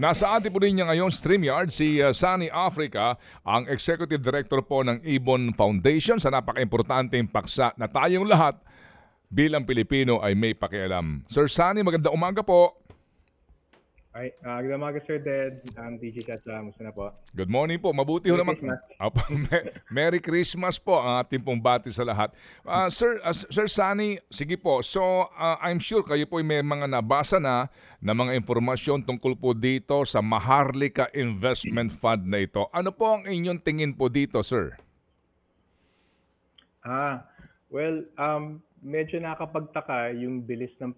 Nasa atin po rin niya ngayon StreamYard si Sunny Africa, ang Executive Director po ng Ibon Foundation sa napaka-importanteng paksa na tayong lahat bilang Pilipino ay may pakialam. Sir Sunny, magandang umaga po. Ay, good umaga, Sir Ded. DJ Chacha, musta na po? Good morning po. Mabuti ho naman. Merry Christmas po ang ating pong bati sa lahat. Sir Sunny, sige po. So, I'm sure kayo po may mga nabasa na mga informasyon tungkol po dito sa Maharlika Investment Fund na ito. Ano po ang inyong tingin po dito, sir? Medyo nakapagtaka yung bilis ng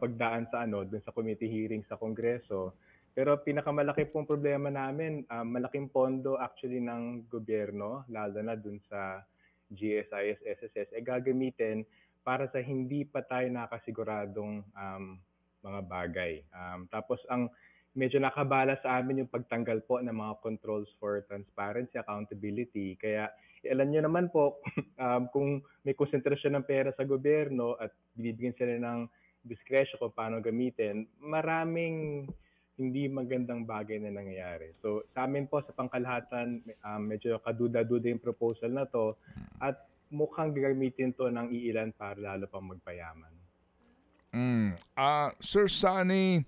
pagdaan sa dun sa committee hearing sa Kongreso. Pero pinakamalaki pong problema namin, malaking pondo actually ng gobyerno, lalo na dun sa GSIS, SSS, gagamitin para sa hindi pa tayo nakasiguradong mga bagay. Tapos ang medyo nakabala sa amin yung pagtanggal po ng mga controls for transparency, accountability. Kaya alam nyo naman po, kung may konsentrasyon ng pera sa gobyerno at binibigyan sila ng diskresyo kung paano gamitin, maraming hindi magandang bagay na nangyayari. So sa amin po sa pangkalahatan, medyo kaduda-duda yung proposal na to at mukhang gagamitin to ng iilan para lalo pang magpayaman. Sir Sunny,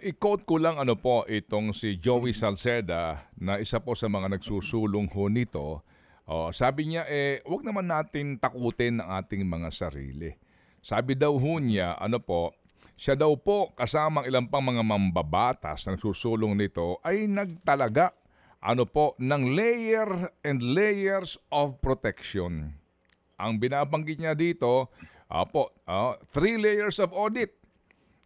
i-quote ko lang itong si Joey Salceda na isa po sa mga nagsusulong ho nito. Sabi niya, wag naman natin takutin ang ating mga sarili. Sabi daw ho niya, siya daw po kasamang ilang pang mga mambabatas na nagsusulong nito ay nagtalaga ng layer and layers of protection. Ang binabanggit niya dito, 3 layers of audit.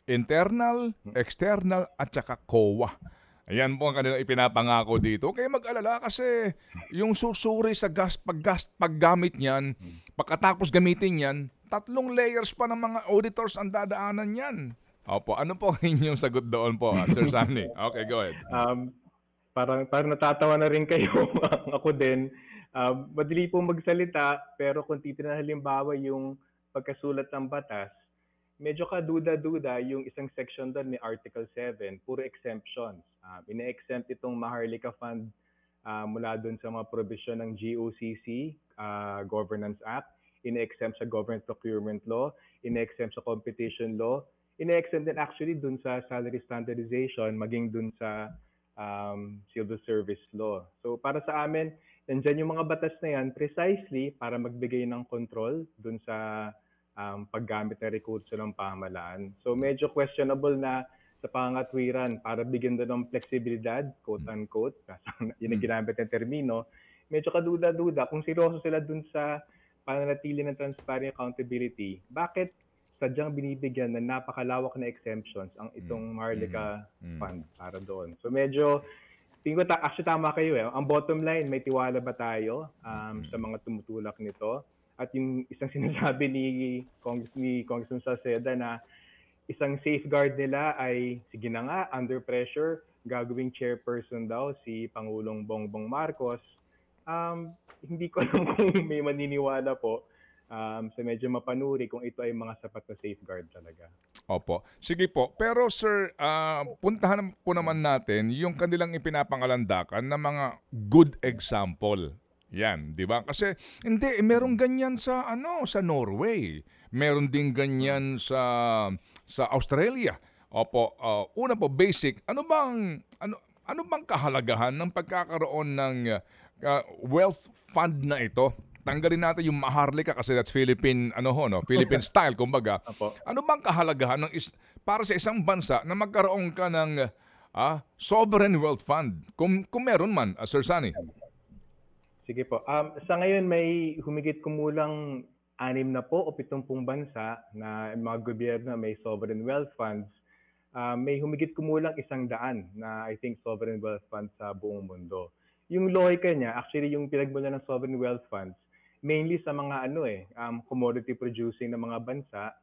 Internal, external, at saka COA. Ayan po ang kanilang ipinapangako dito. Kaya mag-alala kasi yung susuri sa paggamit niyan, pagkatapos gamitin yan, 3 layers pa ng mga auditors ang dadaanan yan. Opo, ano po inyong sagot doon po, Sir Sunny? Okay, go ahead. Parang natatawa na rin kayo. Ako din. Madali po magsalita, pero kung titignan halimbawa yung pagkasulat ng batas, medyo kaduda-duda yung isang section doon, may Article 7, puro exemptions. Ine-exempt itong Maharlika Fund mula doon sa mga provision ng GOCC, Governance Act, ine-exempt sa Government Procurement Law, ine-exempt sa Competition Law, ine-exempt din actually doon sa Salary Standardization, maging doon sa Civil Service Law. So para sa amin, nandyan yung mga batas na yan precisely para magbigay ng control doon sa paggamit ng rekurso ng pamahalaan. So medyo questionable na sa pangatwiran para bigyan doon ng flexibilidad, quote-unquote, yun ang ginamit ng termino, medyo kaduda-duda kung seryoso sila doon sa pananatili ng transparent accountability, bakit sadyang binibigyan ng napakalawak na exemptions ang itong Maharlika Fund para doon? So medyo, tingin ko actually tama kayo Ang bottom line, may tiwala ba tayo sa mga tumutulak nito? At yung isang sinasabi ni Congressman Salceda na isang safeguard nila ay, sige na nga, under pressure, gagawing chairperson daw si Pangulong Bongbong Marcos. Hindi ko alam kung may maniniwala po sa medyo mapanuri kung ito ay mga sapat na safeguard talaga. Opo. Sige po. Pero sir, puntahan po naman natin yung kanilang ipinapangalandakan na mga good example. Yan, di ba? Kasi hindi, merong ganyan sa sa Norway. Meron din ganyan sa Australia. Opo, una po basic, ano bang kahalagahan ng pagkakaroon ng wealth fund na ito? Tanggalin natin yung Maharlika kasi that's Philippine Philippine style kumbaga. Ano bang kahalagahan para sa isang bansa na magkaroon ka ng sovereign wealth fund? Kung meron man, Sir Sunny. Sige po. Sa ngayon may humigit kumulang 6 na po o 70 bansa na mga gobyerno may sovereign wealth funds. May humigit kumulang 100 na I think sovereign wealth funds sa buong mundo. Yung lohika niya, actually yung pinagmula ng sovereign wealth funds, mainly sa mga commodity producing na mga bansa,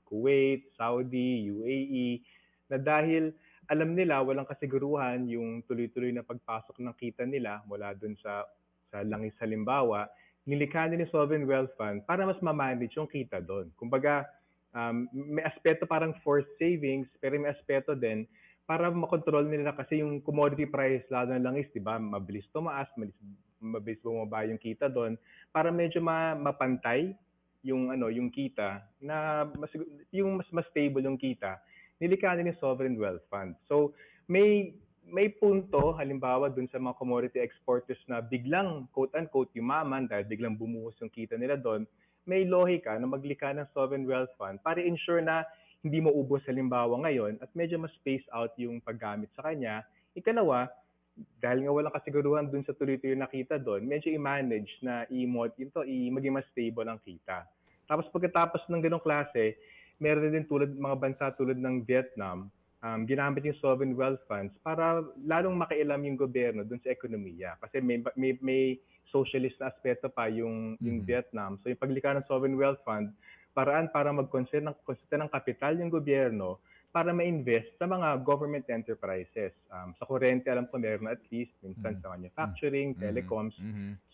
Kuwait, Saudi, UAE, na dahil alam nila walang kasiguruhan yung tuloy-tuloy na pagpasok ng kita nila mula dun sa langis halimbawa, nilikha nila yung sovereign wealth fund para mas ma-manage yung kita doon. Kumbaga, may aspeto parang forced savings, pero may aspeto din para makontrol nila kasi yung commodity price lalo na langis, 'di ba? Mabilis tumaas, mabilis bumaba yung kita doon para medyo mapantay yung ano, yung kita na mas stable yung kita. Nilikha nila yung sovereign wealth fund. So may punto halimbawa dun sa mga commodity exporters na biglang quote unquote yumaman dahil biglang bumuhos yung kita nila doon, may lohika na maglikha ng sovereign wealth fund para ensure na hindi maubos halimbawa ngayon at medyo mas space out yung paggamit sa kanya. Ikalawa, dahil nga walang kasiguruhan dun sa tuloy-tuloy na kita doon, medyo i-manage na maging mas stable ang kita. Tapos pagkatapos ng ganong klase, meron din tulad mga bansa tulad ng Vietnam, ginamit yung sovereign wealth funds para lalong makialam yung gobyerno dun sa ekonomiya. Kasi may socialist na aspeto pa yung Vietnam. So yung paglikha ng sovereign wealth fund, paraan para mag-consider ng kapital yung gobyerno para ma-invest sa mga government enterprises. Sa kurente, alam ko meron at least, minsan sa manufacturing, telecoms.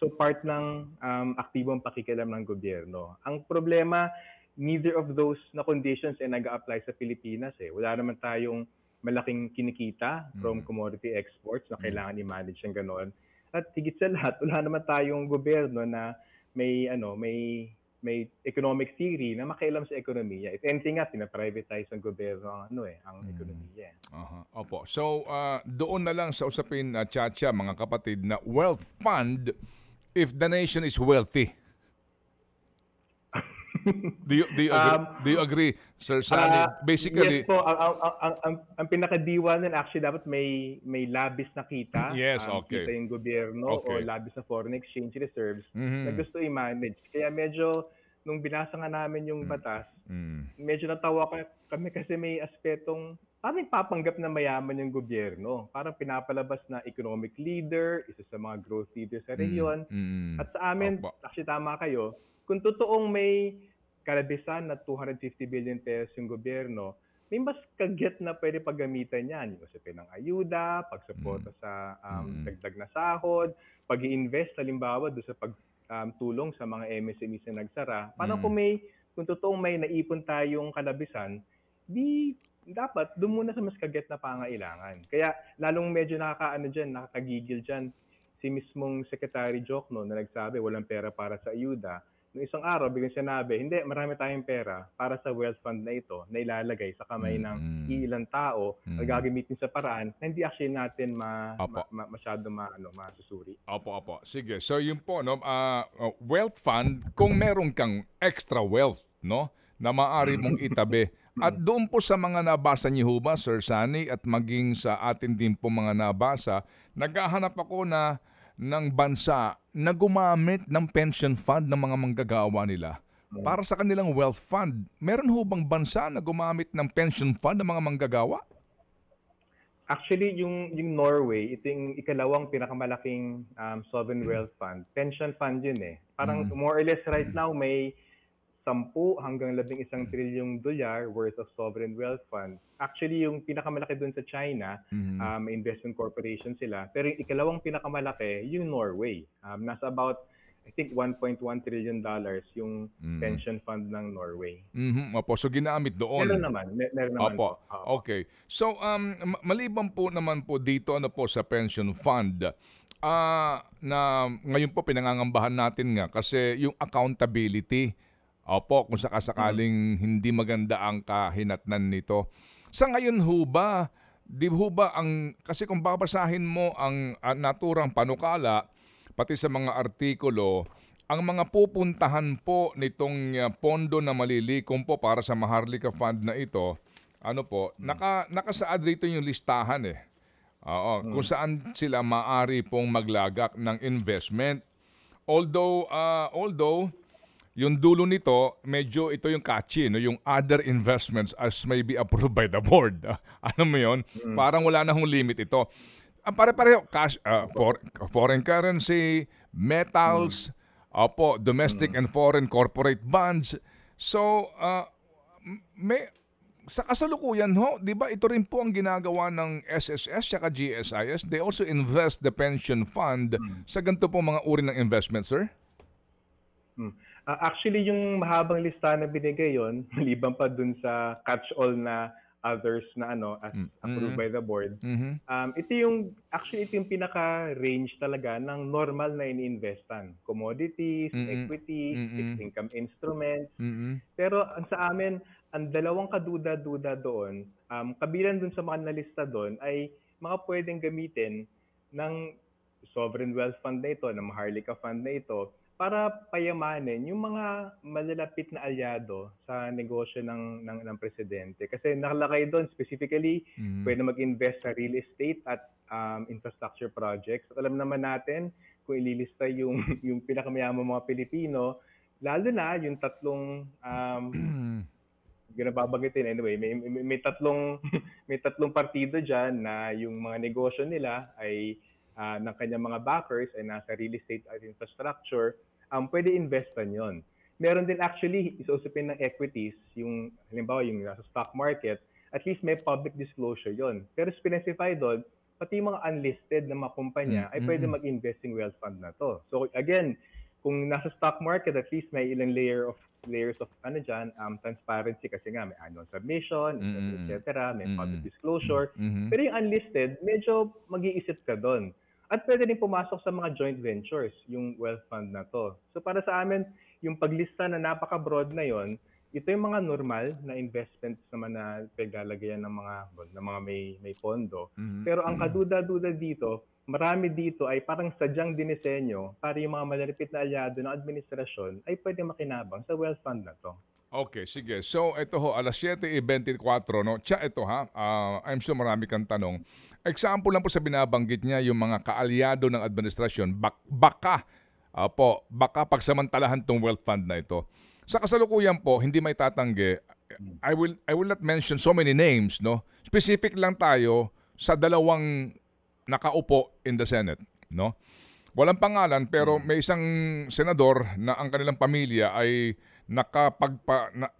So part ng aktibong pakikialam ng gobyerno. Ang problema, neither of those na conditions ay nag-a-apply sa Pilipinas. Wala naman tayong malaking kinikita from commodity exports na kailangan i-manage ng gano'n. At higit sa lahat, wala naman tayong gobyerno na may economic theory na makialam sa ekonomiya. If anything nga, pinaprivatize ng gobyerno ang ekonomiya. Opo. So, doon na lang sa usapin, Chacha, mga kapatid, na wealth fund if the nation is wealthy. Do you agree, Sir Sunny? Basically, yes po, ang pinakadiwa nun actually dapat may labis na kita. Yes, okay. Kita yung gobyerno o labis na foreign exchange reserves na gusto i-manage. Kaya medyo, nung binasa nga namin yung batas, medyo natawa kami kasi may aspetong parang papanggap na mayaman yung gobyerno. Parang pinapalabas na economic leader, isa sa mga growth leaders sa rehiyon. At sa amin, actually tama kayo, kung totoong may kalabisan na 250 billion pesos yung gobyerno, may mas kagyat na pwede paggamitan yan. Yung usapin ng ayuda, pagsuporta sa dagdag na sahod, pag-i-invest halimbawa doon sa pagtulong sa mga MSMEs na nagsara. Parang kung totoong may naipon tayong kalabisan, di dapat doon muna sa mas kagyat na pangailangan. Kaya lalong medyo nakakagigil dyan si mismong Secretary Jokno na nagsabi walang pera para sa ayuda. Noong isang araw, biglang sinabi, hindi, marami tayong pera para sa wealth fund na ito na ilalagay sa kamay ng ilang tao na gagamitin sa paraan na hindi actually natin masyado masusuri. Opo. Sige. So yun po, no, wealth fund, kung meron kang extra wealth, no, na maaari mong itabi. At doon po sa mga nabasa niyo ba, Sir Sunny, at maging sa atin din po mga nabasa, naghahanap ako ng bansa na gumamit ng pension fund ng mga manggagawa nila para sa kanilang wealth fund. Meron ho bang bansa na gumamit ng pension fund ng mga manggagawa? Actually, yung Norway, ito yung ikalawang pinakamalaking sovereign wealth fund. Pension fund yun Parang more or less right now may 10 hanggang 11 trilyong dolyar worth of sovereign wealth fund. Actually, yung pinakamalaki doon sa China, may investment corporation sila. Pero yung ikalawang pinakamalaki, yung Norway. Nasa about, I think, $1.1 trillion yung pension fund ng Norway. Opo, so ginamit doon. Meron naman Opo. Okay. So, maliban po naman po dito sa pension fund, na ngayon po pinangangambahan natin nga kasi yung accountability. Opo, kung sakasakaling hindi maganda ang kahinatnan nito. Sa ngayon ho ba, kasi kung babasahin mo ang naturang panukala, pati sa mga artikulo, ang mga pupuntahan po nitong pondo na malilikom po para sa Maharlika Fund na ito, nakasaad rito yung listahan kung saan sila maaari pong maglagak ng investment. Although yung dulo nito, medyo ito yung catchy, no? Yung other investments as may be approved by the board. Ano mo yun? Parang wala na hong limit ito. Pare-pareho, cash, foreign currency, metals, domestic and foreign corporate bonds. So, sa kasalukuyan di ba ito rin po ang ginagawa ng SSS at GSIS? They also invest the pension fund sa ganito po mga uri ng investment, sir? Actually, yung mahabang lista na binigay yon, maliban pa dun sa catch-all na others na as approved by the board. Mhm. Ito yung pinaka-range talaga ng normal na ini-investan. Commodities, Mm. equities, fixed Mm. income instruments. Mm. Pero ang sa amin, ang dalawang kaduda-duda doon, kabilang doon sa mga nalista doon ay mga pwedeng gamitin ng sovereign wealth fund na ito, ng Maharlika Fund na ito, para payamanin yung mga malalapit na alyado sa negosyo ng presidente. Kasi nakalagay doon specifically, Mm. pwede mag-invest sa real estate at infrastructure projects. At alam naman natin, kung ililista yung, yung pinakamayaman mga Pilipino, lalo na yung tatlong ginababanggitin anyway, may tatlong may tatlong partido diyan na yung mga negosyo nila ay ng kanyang mga backers ay nasa real estate at infrastructure, pwede investan 'yon. Meron din actually isusupin ng equities, yung halimbawa yung nasa stock market, at least may public disclosure 'yon. Pero specify doon, pati yung mga unlisted na mga kumpanya ay pwede mag-invest in wealth fund na to. So again, kung nasa stock market, at least may ilang layers of transparency kasi nga may annual submission, etc. May public disclosure. Mhm. Pero yung unlisted, medyo mag-iisip ka doon. At pwede rin pumasok sa mga joint ventures, yung wealth fund na to. So para sa amin, yung paglista na napaka-broad na yon, ito yung mga normal na investments naman na paglalagayan ng mga may pondo. Pero ang kaduda-duda dito, marami dito ay parang sadyang dinisenyo para yung mga malalapit na alyado ng administrasyon ay pwede makinabang sa wealth fund na to. Okay, sige. So, ito ho, alas 7:24, no? Ito ha, I'm sure marami kang tanong. Example lang po sa binabanggit niya, yung mga kaalyado ng administrasyon, baka pagsamantalahan tong wealth fund na ito. Sa kasalukuyan po, hindi may tatanggi, I will not mention so many names, no? Specific lang tayo sa dalawang nakaupo in the Senate, no? Walang pangalan pero may isang senador na ang kanilang pamilya ay mga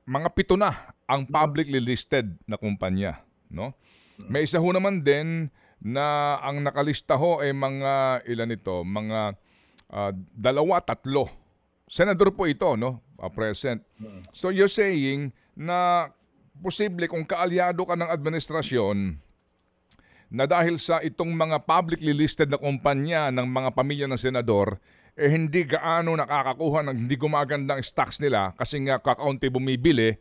7 na ang publicly listed na kumpanya, no? May isa ho naman din na ang nakalista ho ay mga ilan ito, mga 2, 3. Senador po ito, no? Present. So you're saying na posible kung kaalyado ka ng administrasyon na dahil sa itong mga publicly listed na kumpanya ng mga pamilya ng senador, hindi gaano nakakakuha ng hindi gumagandang stocks nila kasi nga kakaunti bumibili,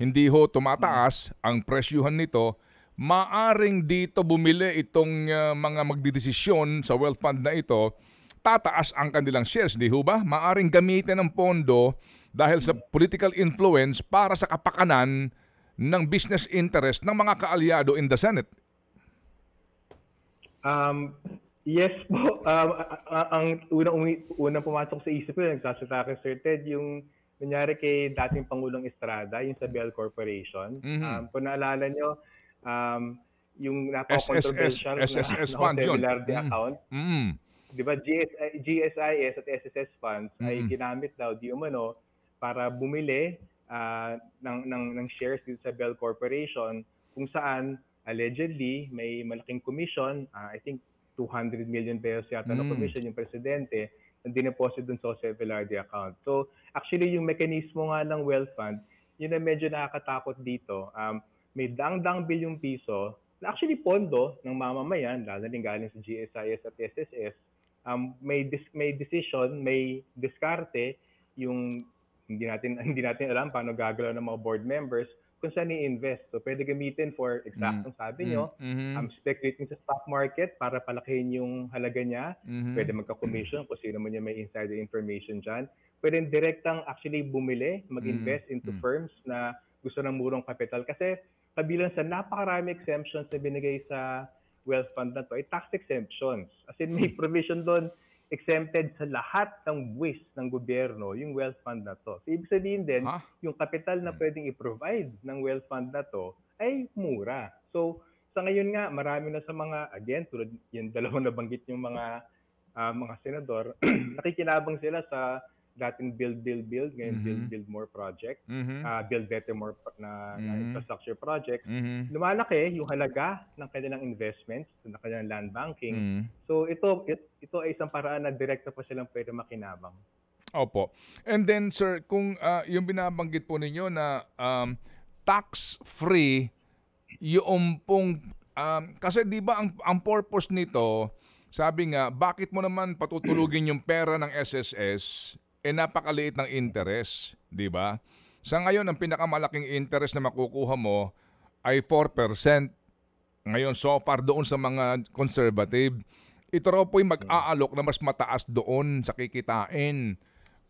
hindi ho tumataas ang presyuhan nito, maaring dito bumili itong mga magdidesisyon sa wealth fund na ito, tataas ang kanilang shares, di ho ba? Maaring gamitin ng pondo dahil sa political influence para sa kapakanan ng business interest ng mga kaalyado in the Senate. Yes po. Ang unang pumasok sa isip ko, nagsasalita kay Sir Ted, yung nangyari kay dating Pangulong Estrada, yung sa Bell Corporation. Kung naalala nyo, yung napaka-controversial SSS na fund Jose yun. Velarde account. Di ba, GSIS at SSS funds ay ginamit daw di umano para bumili ng shares dito sa Bell Corporation, kung saan allegedly may malaking commission, I think 200 million pesos yata na commission yung presidente na dineposit dun sa Jose Velarde account. So actually yung mekanismo nga ng wealth fund, yun na medyo nakakatakot dito. May daang-daang bilyong piso na actually pondo ng mamamayan, lalo din galing sa GSIS at SSS, may decision, may diskarte yung hindi natin alam paano gagalaw ng mga board members kung saan i-invest. So pwede gamitin for exactong sabi nyo, speculating sa stock market para palakihin yung halaga niya. Pwede magka-commission kung sino man yung may insider information dyan. Pwede direktang actually bumili, mag-invest into firms na gusto ng murong kapital. Kasi kabilang sa napakarami exemptions na binigay sa wealth fund na to ay tax exemptions. As in may provision doon, exempted sa lahat ng buwis ng gobyerno yung wealth fund na to. So, ibig sabihin din, yung kapital na pwedeng i-provide ng wealth fund na to ay mura. So, sa ngayon nga, marami na sa mga, again, tulad yung dalawang nabanggit yung mga senador, nakikinabang sila sa dating build, ngayon build more project, build better more na infrastructure project. Lumalaki yung halaga ng kanilang investments, ng kanilang land banking. So ito ay isang paraan na direkta pa silang pwede makinabang. Opo. And then sir, kung yung binabanggit po ninyo na tax-free yung pong, kasi di ba ang purpose nito, sabi nga, bakit mo naman patutulugin yung pera ng SSS, napakaliit ng interest, di ba? Sa ngayon, ang pinakamalaking interest na makukuha mo ay 4%. Ngayon, so far doon sa mga conservative, ito raw po'y mag-aalok na mas mataas doon sa kikitain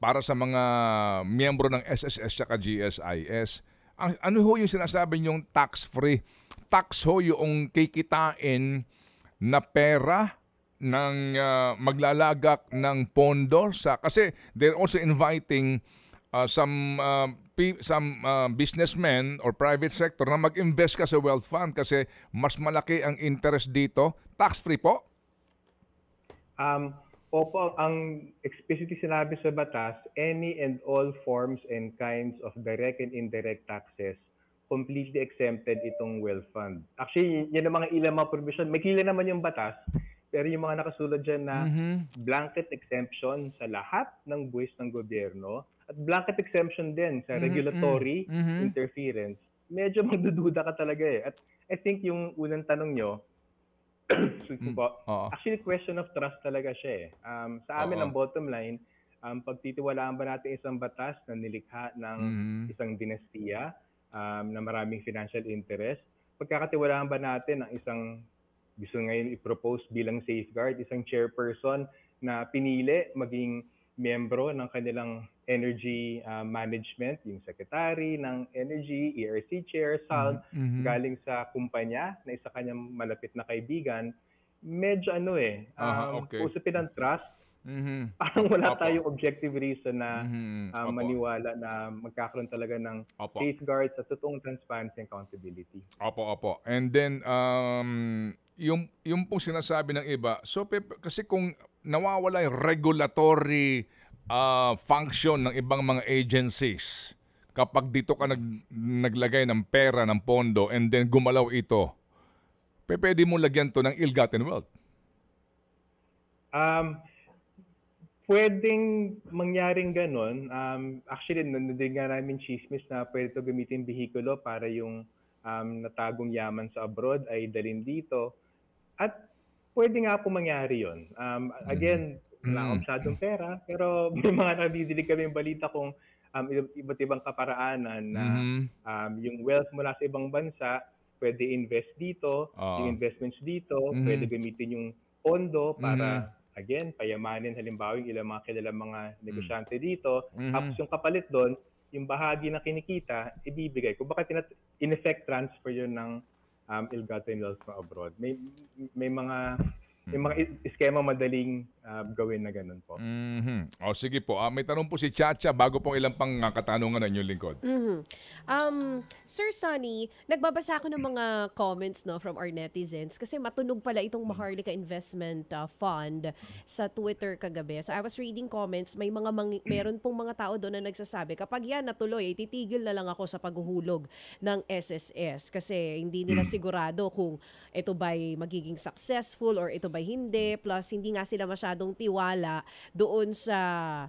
para sa mga miyembro ng SSS at GSIS. Ano ho yung sinasabi yung tax-free? Tax ho yung kikitain na pera ng maglalagak ng pondo sa, kasi they're also inviting some businessmen or private sector na mag-invest ka sa wealth fund kasi mas malaki ang interest dito. Tax-free po? Opo, ang explicitly sinabi sa batas, any and all forms and kinds of direct and indirect taxes completely exempted itong wealth fund. Actually, yan ang mga ilang mga provision. May kila naman yung batas, pero yung mga nakasulat dyan na blanket exemption sa lahat ng buwis ng gobyerno at blanket exemption din sa regulatory interference, medyo magdududa ka talaga eh. At I think yung unang tanong nyo, actually question of trust talaga siya eh. Sa amin ang bottom line, pagtitiwalaan ba natin isang batas na nilikha ng isang dinastiya na maraming financial interest, pagkakatiwalaan ba natin ang isang gusto ngayon i-propose bilang safeguard, isang chairperson na pinili maging miyembro ng kanilang energy management, yung secretary ng energy, ERC chair, SALT, galing sa kumpanya na isa kanyang malapit na kaibigan, medyo usapin ng trust, parang wala tayong objective reason na maniwala na magkakaroon talaga ng safeguards at totoong transparency and accountability. Opo. And then, yung pong sinasabi ng iba, so kasi kung nawawala yung regulatory function ng ibang mga agencies, kapag dito ka naglagay ng pera, ng pondo, and then gumalaw ito, pwede mo lagyan to ng ill-gotten wealth. Pwedeng mangyaring ganon. Actually, nandun nga namin chismis na pwede ito gamitin behikulo para yung natagong yaman sa abroad ay dalhin dito. At pwede nga po mangyari yun. Again, wala akong masyadong pera, pero may mga nabidilig kami yung balita kung iba't ibang kaparaanan na yung wealth mula sa ibang bansa, pwede invest dito, yung investments dito, pwede gamitin yung pondo para again, payamanin halimbawa yung ilang mga kilalang mga negosyante dito. Tapos yung kapalit doon, yung bahagi na kinikita, ibibigay. Kung baka in effect transfer yun ng ill-gotten wealth from abroad. May mga iskema madaling gawin na ganun po. O sige po, may tanong po si Chacha bago pong ilang pang katanungan ng inyong lingkod. Sir Sonny, nagbabasa ako ng mga comments from our netizens kasi matunog pala itong Maharlika Investment Fund sa Twitter kagabi. So I was reading comments, meron pong mga tao doon na nagsasabi, kapag yan natuloy, titigil na lang ako sa paghuhulog ng SSS kasi hindi nila sigurado kung ito ba'y magiging successful or ito ba'y hindi. Plus, hindi nga sila masyadong tiwala doon sa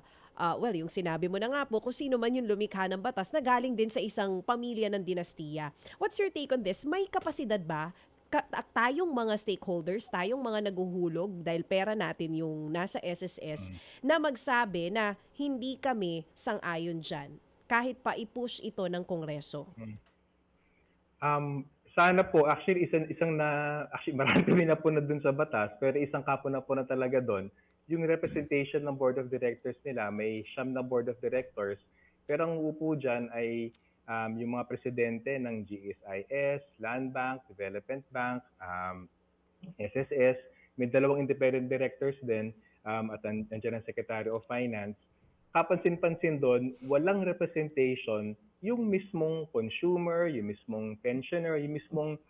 yung sinabi mo na nga po, kung sino man yung lumikha ng batas na galing din sa isang pamilya ng dinastiya. What's your take on this? May kapasidad ba tayong mga stakeholders, tayong mga naguhulog dahil pera natin yung nasa SSS na magsabi na hindi kami sang-ayon dyan kahit pa i-push ito ng Kongreso? Sana po, actually marami na po na dun sa batas, pero isang kapo na po na talaga doon, yung representation ng board of directors nila, may siyam na board of directors, pero ang upo dyan ay yung mga presidente ng GSIS, Land Bank, Development Bank, SSS, may dalawang independent directors din, at nandiyan ang Secretary of Finance. Kapansin-pansin doon, walang representation yung mismong consumer, yung mismong pensioner, yung mismong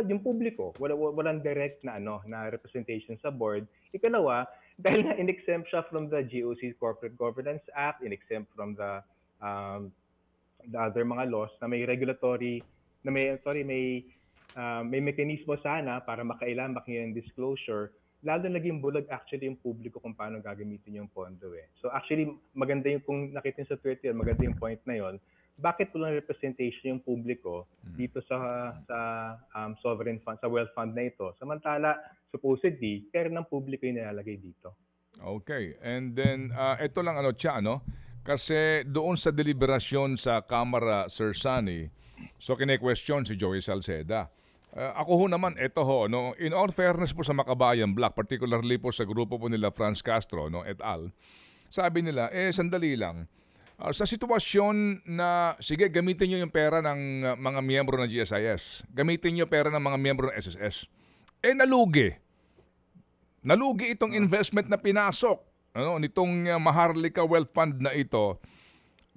yung publiko. Walang direct na na representation sa board. Ikalawa, dahil na in-exempt siya from the GOC Corporate Governance Act, in-exempt from the other mga laws na may regulatory na may mekanismo sana para makailan yung disclosure, lalo naging bulag actually yung publiko kung paano gagamitin yung pondo eh. So actually maganda yung kung nakita sa Twitter, maganda yung point na yon. bakit walang representation yung publiko dito sa sovereign fund, sa wealth fund na ito? Samantala, supposedly, pera ng publiko yung nilalagay dito. Okay. And then, ito lang kasi doon sa deliberasyon sa Kamara, Sir Sunny, so kine-question si Joey Salceda. Ako ho naman, in all fairness po sa Makabayan Black, particularly po sa grupo po nila Franz Castro, et al., sabi nila, sandali lang. Sa sitwasyon na, sige, gamitin nyo yung pera ng mga miyembro ng GSIS. Gamitin nyo pera ng mga miyembro ng SSS. Nalugi. Nalugi itong investment na pinasok nitong Maharlika Wealth Fund na ito.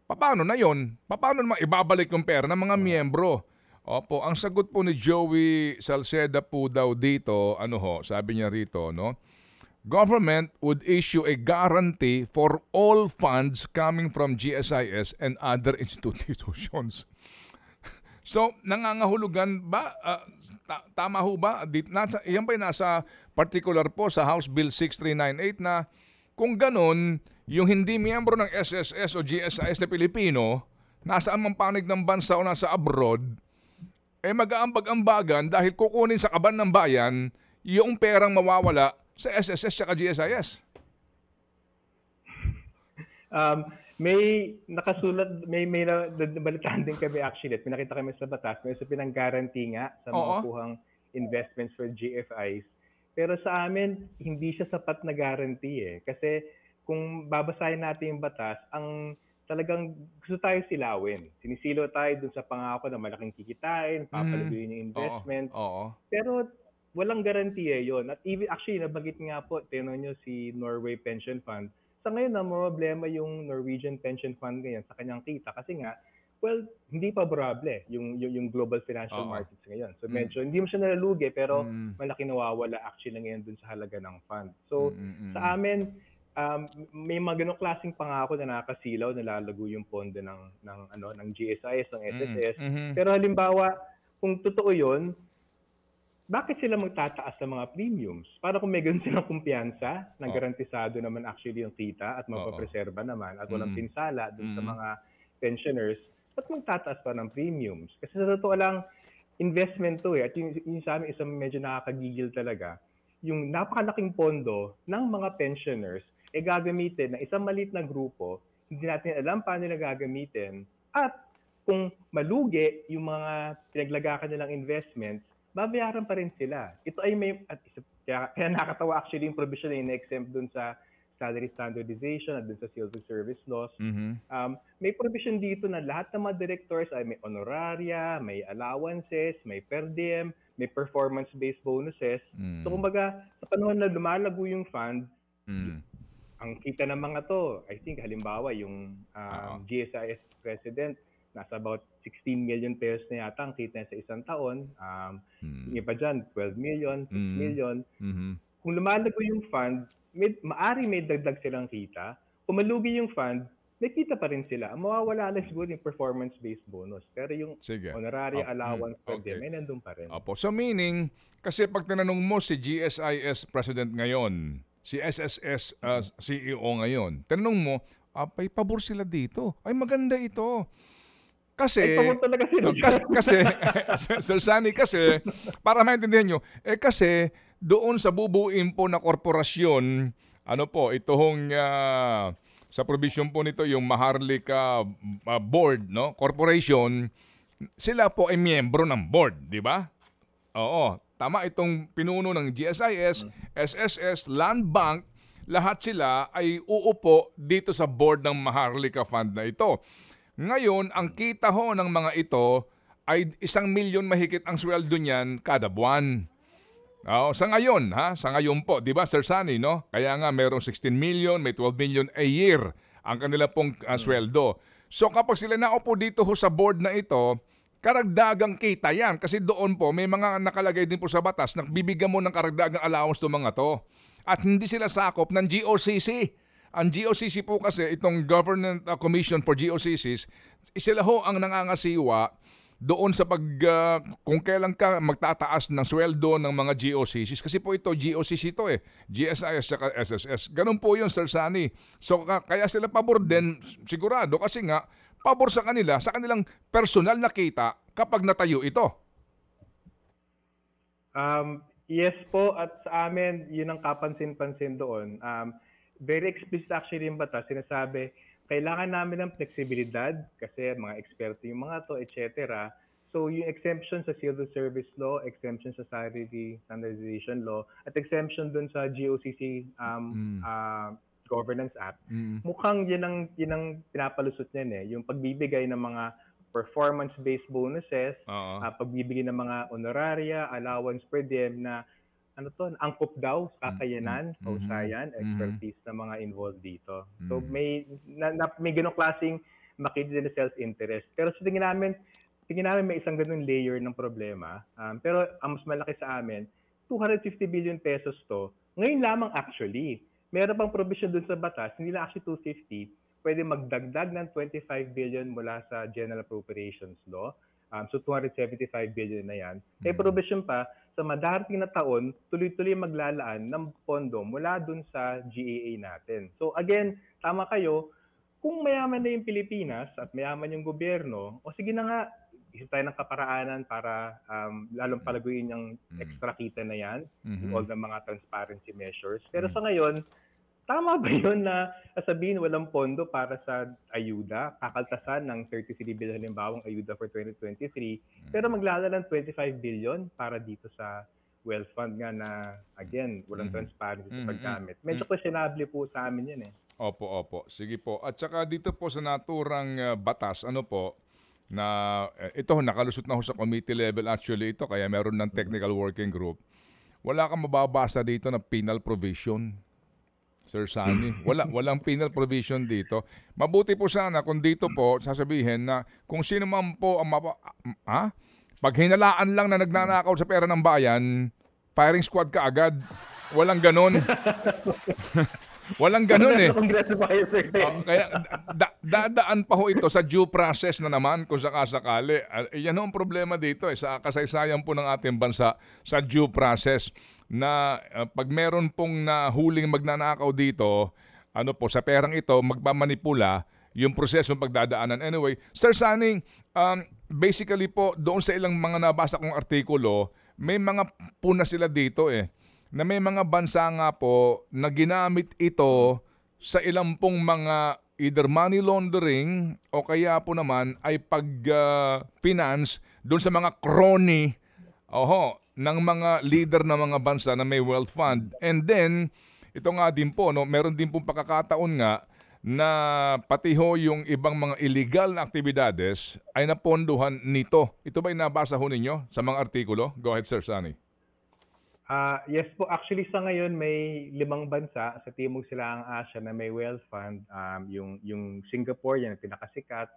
Paano na yon? Paano naman ibabalik yung pera ng mga miyembro? Opo, ang sagot po ni Joey Salceda po daw dito, sabi niya rito, government would issue a guarantee for all funds coming from GSIS and other institutions. So, nangangahulugan ba? Tama ho ba? Yan ba nasa particular po sa House Bill 6398 na kung ganun, yung hindi miyembro ng SSS o GSIS na Pilipino, nasa amang panig ng bansa o nasa abroad, mag-aambag-ambagan dahil kukunin sa kaban ng bayan yung perang mawawala sa SSS at GSIS. May nakasulat, may nabalitaan din kami actually at pinakita kami sa batas, may sa pinang-guarantee nga sa mga kuhang investments for GFIs. Pero sa amin, hindi siya sapat na guarantee Kasi kung babasahin natin yung batas, ang talagang gusto tayo silawin. Sinisilo tayo dun sa pangako na malaking kikitain, papalaguin yung investment. Pero walang garantiya yon. At even, actually, nabanggit nga po, tinanong nyo si Norway Pension Fund. Sa ngayon, problema yung Norwegian Pension Fund ngayon sa kanyang kita. Kasi nga, hindi favorable yung global financial markets ngayon. So medyo, hindi mo siya nalalugi, pero malaki nawawala actually ngayon dun sa halaga ng fund. So sa amin, may mga ganong klaseng pangako na nakasilaw, nalalago yung pondo ng GSIS, ng SSS. Pero halimbawa, kung totoo yun, bakit sila magtataas ng mga premiums? Para kung may ganun silang kumpiyansa, na garantisado naman actually yung kita at mapapreserba naman at walang pinsala dun sa mga pensioners, ba't magtataas pa ng premiums? Kasi sa totoo lang, investment to at yung sa amin isang medyo nakakagigil talaga, yung napakalaking pondo ng mga pensioners gagamitin na isang maliit na grupo, hindi natin alam paano nila gagamitin, at kung malugi yung mga pinaglagakan nilang investments, babayaran pa rin sila. Ito ay kaya nakakatawa actually yung provision na in-exempt dun sa salary standardization at dun sa civil service laws. May provision dito na lahat ng mga directors ay may honoraria, may allowances, may per diem, may performance-based bonuses. So kumbaga, sa panahon na lumalago yung fund, ang kita ng mga to, I think halimbawa yung GSIS president, nasa about 16 million pesos na yata ang kita sa isang taon. Yung iba dyan, 12 million, 6 million. Kung lumalago yung fund, maari may dagdag silang kita. Kung malugi yung fund, may kita pa rin sila. Ang mawawala lang siguro yung performance-based bonus. Pero yung honoraria allowance per day, may nandun pa rin. So meaning, kasi pag tinanong mo si GSIS president ngayon, si SSS CEO ngayon, tinanong mo, may pabor sila dito. Ay, maganda ito. Kasi, Sir Sunny, kasi, para maintindihan nyo, kasi doon sa bubuin po na korporasyon, sa provision po nito, yung Maharlika Board, Corporation, sila po ay miyembro ng board, di ba? Oo. Tama, itong pinuno ng GSIS, SSS, Land Bank, lahat sila ay uupo dito sa board ng Maharlika Fund na ito. Ngayon, ang kita ho ng mga ito ay 1 milyon mahigit ang sweldo niyan kada buwan. Sa ngayon po, di ba Sir Sunny, Kaya nga merong 16 million, may 12 million a year ang kanila pong sweldo. So kapag sila naupo dito ho sa board na ito, karagdagang kita yan. Kasi doon po, may mga nakalagay din po sa batas na bibigyan mo ng karagdagang allowance to mga to. At hindi sila sakop ng GOCC. Ang GOCC po kasi, itong Government Commission for GOCCs, sila ho ang nangangasiwa doon sa kung kailan ka magtataas ng sweldo ng mga GOCCs. Kasi po ito, GOCC ito GSIS at SSS. Ganun po yun, Sir Sunny. So kaya sila pabor din, sigurado, kasi nga, pabor sa kanila, sa kanilang personal na kita kapag natayo ito. Yes po, at sa amin, yun ang kapansin-pansin doon. Very explicit actually yung batas. Sinasabi, kailangan namin ng flexibilidad kasi mga eksperto yung mga to, etc. So yung exemption sa Civil Service Law, exemption sa Salary Standardization Law, at exemption dun sa GOCC Governance Act, mukhang yun ang pinapalusot niyan eh. Yung pagbibigay ng mga performance-based bonuses, pagbibigay ng mga honoraria, allowance per diem na angkop daw sa kakayanan, kausayan, expertise ng mga involved dito. So may ganong klaseng makita na self-interest. Pero sa tingin namin may isang ganung layer ng problema. Pero ang mas malaki sa amin, 250 billion pesos to, ngayon lamang actually. Meron pang provision dun sa batas, hindi lang actually 250, pwede magdagdag ng 25 billion mula sa General Appropriations Law. So 275 billion na yan. May provision pa sa madarating na taon, tuloy-tuloy maglalaan ng pondo mula dun sa GAA natin. So again, tama kayo, kung mayaman na yung Pilipinas at mayaman yung gobyerno, o sige na nga, isip tayo ng kaparaanan para lalong palaguin yung extra kita na yan, all the mga transparency measures. Pero sa ngayon, tama ba yun na sasabihin walang pondo para sa ayuda, kakaltasan ng 33 billion halimbawang ayuda for 2023, pero maglalala ng 25 billion para dito sa wealth fund nga na, again, walang transparency sa paggamit. Medyo questionable po sa amin yun eh. Opo. Sige po. At saka dito po sa naturang batas, na ito, nakalusot na ho sa committee level actually ito, kaya meron ng technical working group. Wala kang mababasa dito na penal provision. Sir Sunny, walang penal provision dito. Mabuti po sana kung dito po sasabihin na kung sino man po ang pag hinalaan lang na nagnanakaw sa pera ng bayan, firing squad ka agad. Walang ganon. Walang ganon eh. Kaya dadaan pa ho ito sa due process na naman kung sakasakali. Yan ho ang problema dito sa kasaysayan po ng ating bansa sa due process na pag meron pong nahuling magnanakaw dito, sa perang ito, magmamanipula yung prosesong pagdadaanan. Anyway, Sir Sunny, basically po, doon sa ilang mga nabasa kong artikulo, may mga puna sila dito na may mga bansa nga po na ginamit ito sa ilang pong mga either money laundering o kaya po naman ay pag-finance doon sa mga crony ng mga leader ng mga bansa na may wealth fund. And then, ito nga din po, meron din pong pagkakataon nga na pati ho yung ibang mga illegal na aktibidades ay napondohan nito. Ito ba'y nabasa ho ninyo sa mga artikulo? Go ahead, Sir Sunny. Yes po, actually sa ngayon may 5 bansa sa Timog Silangang Asya na may wealth fund. Yung Singapore, yan ang pinakasikat,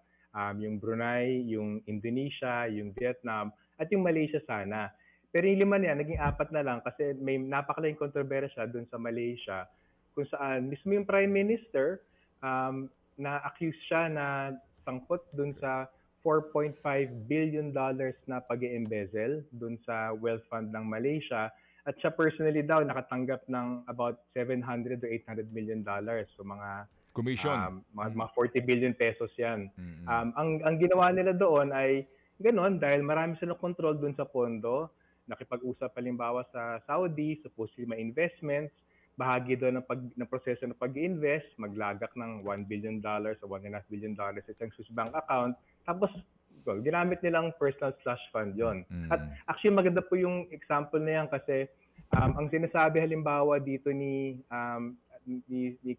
yung Brunei, yung Indonesia, yung Vietnam, at yung Malaysia sana. Pero yung 5 niya, naging 4 na lang kasi may napakalaking kontrobersya dun sa Malaysia kung saan mismo yung Prime Minister na-accuse siya na sangkot dun sa $4.5 billion na pag-i-embezzle dun sa wealth fund ng Malaysia. At siya personally daw nakatanggap ng about $700 to $800 million. So mga commission, mga 40 billion pesos yan. Ang ginawa nila doon ay ganon dahil marami silang control doon sa pondo. Nakipag-usap halimbawa sa Saudi, supposedly may investments, bahagi doon ng proseso ng pag-invest, maglagak ng $1 billion o $1.5 billion sa isang Swiss bank account. Tapos ginamit nilang personal slush fund yon. At actually maganda po yung example na yan kasi ang sinasabi halimbawa dito ni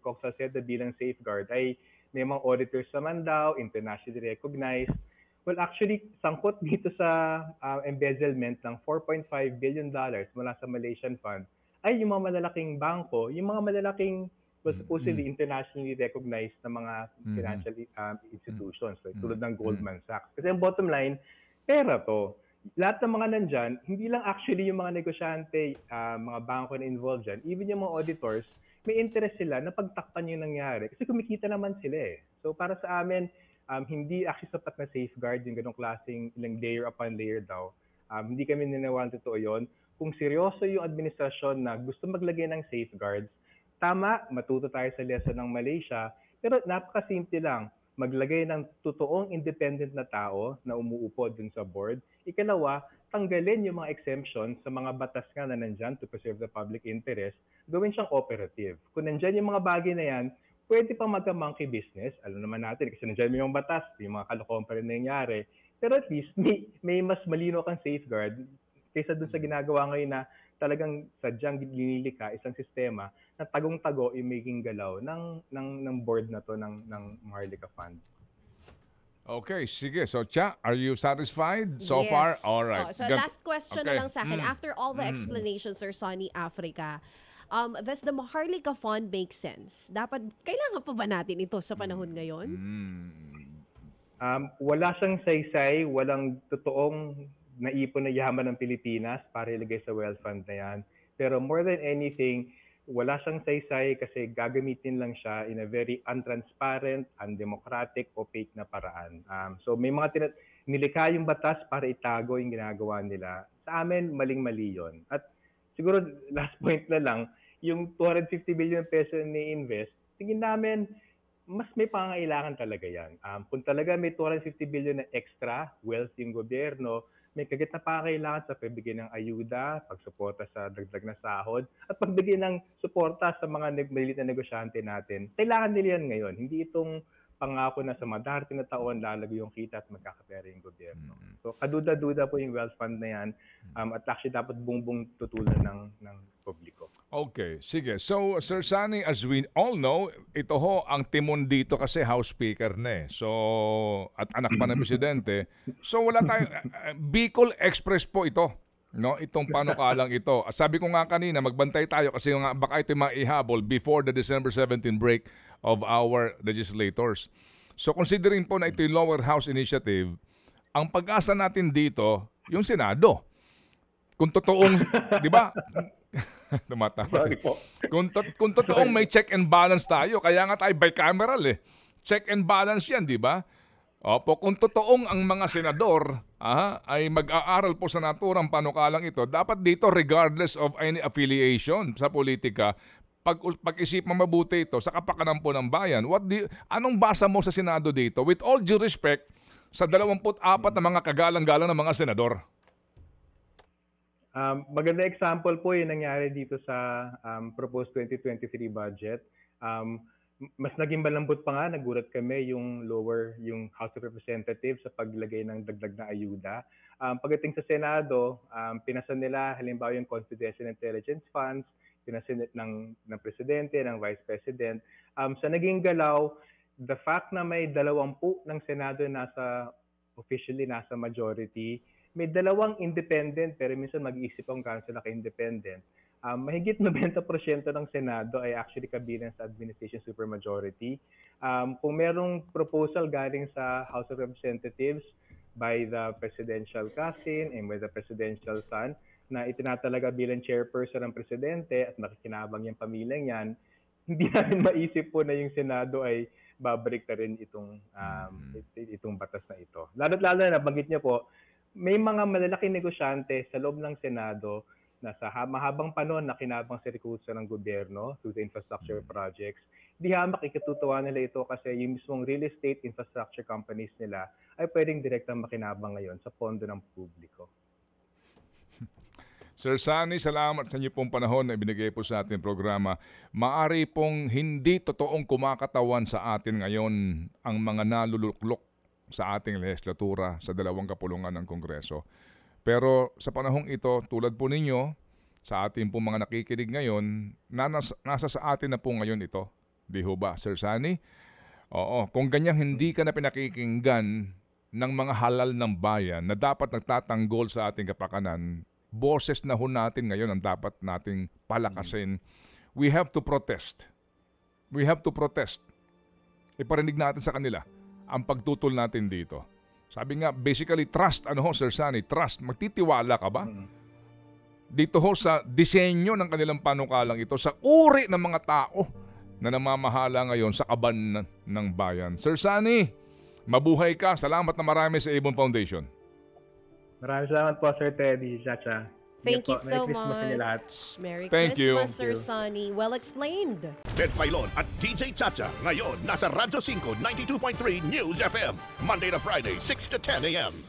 Cox Salceda bilang safeguard ay may mga auditors naman daw, internationally recognized. Well, actually, sangkot dito sa embezzlement ng $4.5 billion mula sa Malaysian fund ay yung mga malalaking bangko, yung mga malalaking supposedly internationally recognized na mga financial institutions, like tulad ng Goldman Sachs. Kasi ang bottom line, pera to. Lahat ng mga nandyan, hindi lang actually yung mga negosyante, mga bangko na involved dyan, even yung mga auditors, may interest sila na pagtakpan yung nangyari. Kasi kumikita naman sila eh. So para sa amin, hindi actually sapat na safeguard yung ganong klaseng ilang layer upon layer daw. Hindi kami niniwala totoo yun. Kung seryoso yung administrasyon na gusto maglagay ng safeguards, tama, matuto tayo sa lesson ng Malaysia, pero napakasimple lang. maglagay ng totoong independent na tao na umuupo dun sa board. Ikalawa, tanggalin yung mga exemptions sa mga batas nga na nandyan to preserve the public interest, gawin siyang operative. Kung nandyan yung mga bagay na yan, pwede pa magka-monkey business. Alam naman natin, kasi nandyan yung batas, yung mga kalokohan pa rin nangyayari. Pero at least, may mas malino kang safeguard kaysa dun sa ginagawa ngayon na talagang sadyang linilika isang sistema na tagong-tago yung maging galaw ng board na to ng Maharlika Fund. Okay, sige. So, Cha, are you satisfied so Yes. far? All right. So last question na Okay. lang sa akin. After all the explanations, Sir Sonny Africa, does the Maharlika Fund make sense? Kailangan pa ba natin ito sa panahon ngayon? Wala siyang saysay, walang totoong naipon na yaman ng Pilipinas para ilagay sa wealth fund na yan. Pero more than anything, wala siyang saysay kasi gagamitin lang siya in a very untransparent, undemocratic, opaque na paraan. So may mga nilikha yung batas para itago yung ginagawa nila. Sa amin, maling-mali yun. At siguro last point na lang, yung 250 billion peso ni-invest, tingin namin, mas may pangangailangan talaga yan. Kung talaga may 250 billion na extra wealth yung gobyerno, may kagit na pangangailangan sa pagbigay ng ayuda, pagsuporta sa dagdag na sahod, at pagbigay ng suporta sa mga maliliit na negosyante natin. Kailangan nila yan ngayon. Hindi itong pangako na sa madarating na taon lalago yung kita at magkakapera yung gobyerno. So kaduda-duda po yung wealth fund na yan at actually dapat buong tutulan ng publiko. Okay, sige. So, Sir Sonny, as we all know, ito ho, ang timon dito kasi House Speaker na eh. So, at anak pa ng Presidente. So, wala tayo. Bicol Express po ito. No, itong panukalang ito. Sabi ko nga kanina, magbantay tayo kasi nga baka ito maihabol before the December 17 break of our legislators. So, considering po na ito yung lower house initiative, ang pag-asa natin dito, yung Senado. Kung totoong, di ba? Tumatawa. Sorry po. Kung totoong may check and balance tayo, kaya nga tayo bicameral eh. Check and balance yan, di ba? Opo, kung totoong ang mga senador ay mag-aaral po sa naturang panukalang ito, dapat dito regardless of any affiliation sa politika, pag-isip mabuti ito sa kapakanan po ng bayan. Anong basa mo sa Senado dito? With all due respect sa 24 na mga kagalang-galang ng mga senador. Maganda example po yung nangyari dito sa proposed 2023 budget. Mas naging malambot pa nga, nagulat kami yung House of Representatives sa paglagay ng dagdag na ayuda. Pagdating sa Senado, pinasa nila halimbawa yung Confidential Intelligence Funds, pinasa ng Presidente, ng Vice President. Sa naging galaw, the fact na may 20 ng Senado officially nasa majority, may 2 independent pero minsan mag-iisip ang council na ka-independent. Mahigit 90% ng Senado ay actually kabilang sa administration supermajority. Kung merong proposal galing sa House of Representatives by the presidential cousin and by the presidential son na itinatalaga bilang chairperson ng presidente at nakikinabang yung pamilyang yan, hindi namin maisip po na yung Senado ay babalik na rin itong batas na ito. Lalo na nabanggit niyo po, may mga malalaking negosyante sa loob ng Senado na sa mahabang panahon na kinabang sa recurso ng gobyerno through the infrastructure projects. Di hamak ikatutuwa nila ito kasi yung mismong real estate infrastructure companies nila ay pwedeng direktang makinabang ngayon sa pondo ng publiko. Sir Sonny, salamat sa inyo pong panahon na ibinigay po sa ating programa. Maari pong hindi totoong kumakatawan sa atin ngayon ang mga naluluklok sa ating legislatura sa 2 kapulungan ng Kongreso. Pero sa panahong ito, tulad po ninyo, sa ating pong mga nakikinig ngayon, nasa sa atin na po ngayon ito. Di ho ba, Sir Sonny? Oo, kung ganyan hindi ka na pinakikinggan ng mga halal ng bayan na dapat nagtatanggol sa ating kapakanan, boses na ho natin ngayon ang dapat nating palakasin. We have to protest. We have to protest. Iparinig natin sa kanila ang pagtutol natin dito. Sabi nga, basically, trust. Ano ho, Sir Sonny? Trust. Magtitiwala ka ba? Dito ho sa disenyo ng kanilang panukalang ito, sa uri ng mga tao na namamahala ngayon sa kaban ng bayan. Sir Sonny, mabuhay ka. Salamat na marami sa Ibon Foundation. Maraming salamat po, Sir Teddy, Chacha. Thank you po. so Merry Christmas sa inyo lahat. much. Merry Thank you. Christmas, Sir Sonny. Well explained. Ted Filon at DJ Chacha. Ngayon, nasa Radyo 5, 92.3 News FM. Monday to Friday, 6 to 10 a.m.